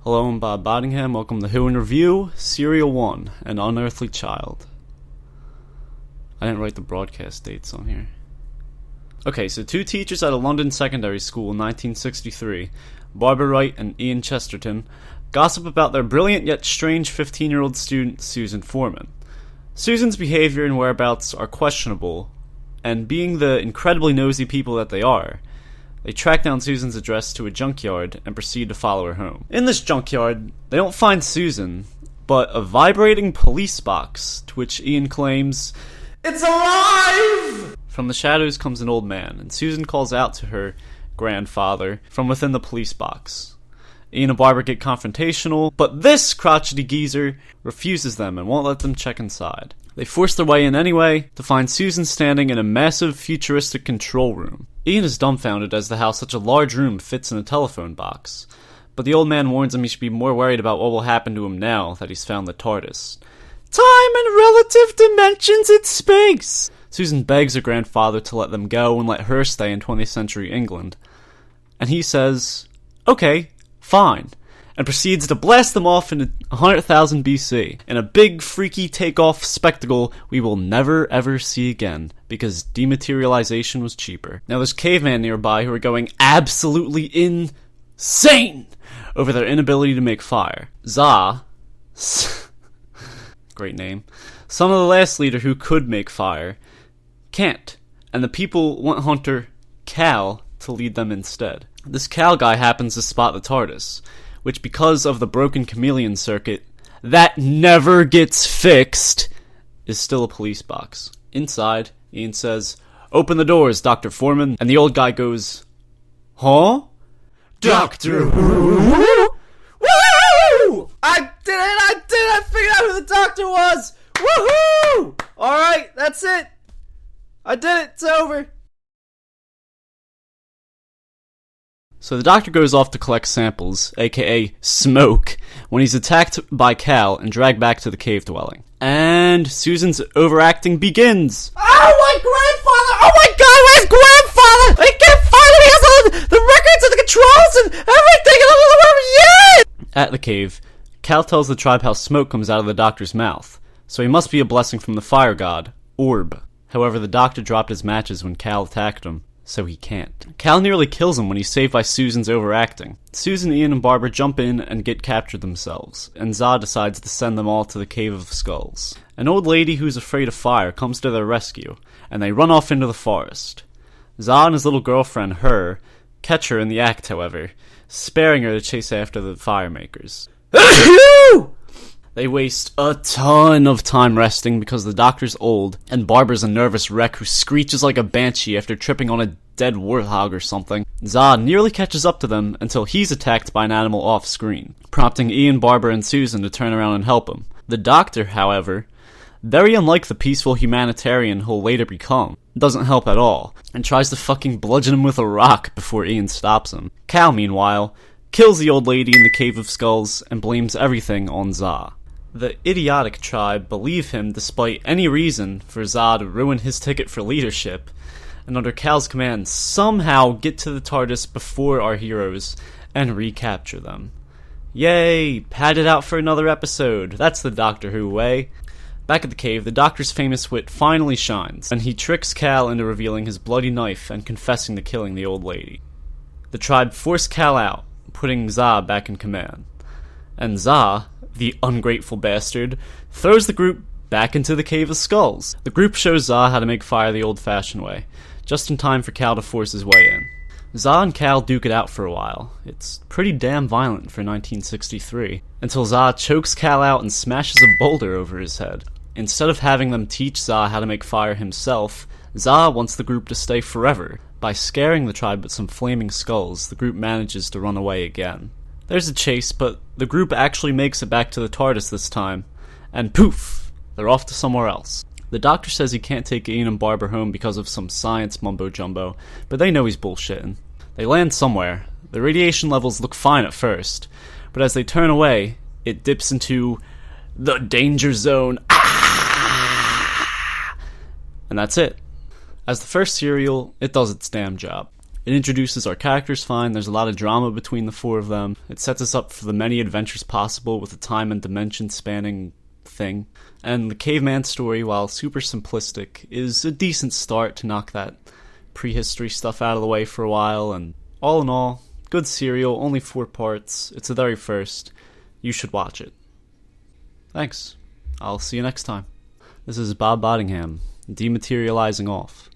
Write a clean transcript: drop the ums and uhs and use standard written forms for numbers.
Hello, I'm Bob Boddingham. Welcome to Who in Review, Serial 1, An Unearthly Child. I didn't write the broadcast dates on here. Okay, so two teachers at a London secondary school in 1963, Barbara Wright and Ian Chesterton, gossip about their brilliant yet strange 15-year-old student, Susan Foreman. Susan's behavior and whereabouts are questionable, and being the incredibly nosy people that they are, they track down Susan's address to a junkyard and proceed to follow her home. In this junkyard, they don't find Susan, but a vibrating police box, to which Ian claims, "It's alive!" From the shadows comes an old man, and Susan calls out to her grandfather from within the police box. Ian and Barbara get confrontational, but this crotchety geezer refuses them and won't let them check inside. They force their way in anyway, to find Susan standing in a massive futuristic control room. Ian is dumbfounded as to how such a large room fits in a telephone box, but the old man warns him he should be more worried about what will happen to him now that he's found the TARDIS. Time and relative dimensions in space! Susan begs her grandfather to let them go and let her stay in 20th century England. And he says, okay, fine, and proceeds to blast them off in 100,000 BC, in a big freaky takeoff spectacle we will never ever see again, because dematerialization was cheaper. Now there's cavemen nearby who are going absolutely insane over their inability to make fire. Za, great name, son of the last leader who could make fire, can't, and the people want Hunter Cal to lead them instead. This Cal guy happens to spot the TARDIS, which because of the broken chameleon circuit that never gets fixed, is still a police box. Inside, Ian says, "Open the doors, Dr. Foreman," and the old guy goes, "Huh? Doctor Who? Woo! I did it! I figured out who the doctor was! Woohoo! Alright, that's it! I did it, it's over!" So the doctor goes off to collect samples, aka smoke, when he's attacked by Cal and dragged back to the cave dwelling. And Susan's overacting begins. Oh, my grandfather! Oh my god, where's grandfather? I can't find him! He has all the records and the controls and everything! And yeah! At the cave, Cal tells the tribe how smoke comes out of the doctor's mouth, so he must be a blessing from the fire god, Orb. However, the doctor dropped his matches when Cal attacked him, so he can't. Cal nearly kills him when he's saved by Susan's overacting. Susan, Ian, and Barbara jump in and get captured themselves, and Za decides to send them all to the Cave of Skulls. An old lady who's afraid of fire comes to their rescue, and they run off into the forest. Za and his little girlfriend, Her, catch her in the act, however, sparing her to chase after the firemakers. They waste a ton of time resting because the doctor's old, and Barbara's a nervous wreck who screeches like a banshee after tripping on a dead warthog or something. Za nearly catches up to them until he's attacked by an animal off-screen, prompting Ian, Barbara, and Susan to turn around and help him. The doctor, however, very unlike the peaceful humanitarian he'll later become, doesn't help at all, and tries to fucking bludgeon him with a rock before Ian stops him. Cal, meanwhile, kills the old lady in the Cave of Skulls and blames everything on Za. The idiotic tribe believe him despite any reason for Za to ruin his ticket for leadership, and under Cal's command somehow get to the TARDIS before our heroes and recapture them. Yay! Padded out for another episode. That's the Doctor Who way. Back at the cave, the Doctor's famous wit finally shines, and he tricks Cal into revealing his bloody knife and confessing to killing the old lady. The tribe force Cal out, putting Za back in command. And Za, the ungrateful bastard, throws the group back into the Cave of Skulls. The group shows Za how to make fire the old-fashioned way, just in time for Cal to force his way in. Za and Cal duke it out for a while. It's pretty damn violent for 1963, until Za chokes Cal out and smashes a boulder over his head. Instead of having them teach Za how to make fire himself, Za wants the group to stay forever. By scaring the tribe with some flaming skulls, the group manages to run away again. There's a chase, but the group actually makes it back to the TARDIS this time, and poof, they're off to somewhere else. The doctor says he can't take Ian and Barbara home because of some science mumbo-jumbo, but they know he's bullshitting. They land somewhere. The radiation levels look fine at first, but as they turn away, it dips into the danger zone. And that's it. As the first serial, it does its damn job. It introduces our characters fine, there's a lot of drama between the four of them. It sets us up for the many adventures possible with a time and dimension spanning thing. And the caveman story, while super simplistic, is a decent start to knock that prehistory stuff out of the way for a while, and all in all, good serial, only 4 parts. It's the very first. You should watch it. Thanks. I'll see you next time. This is Bob Bottingham, dematerializing off.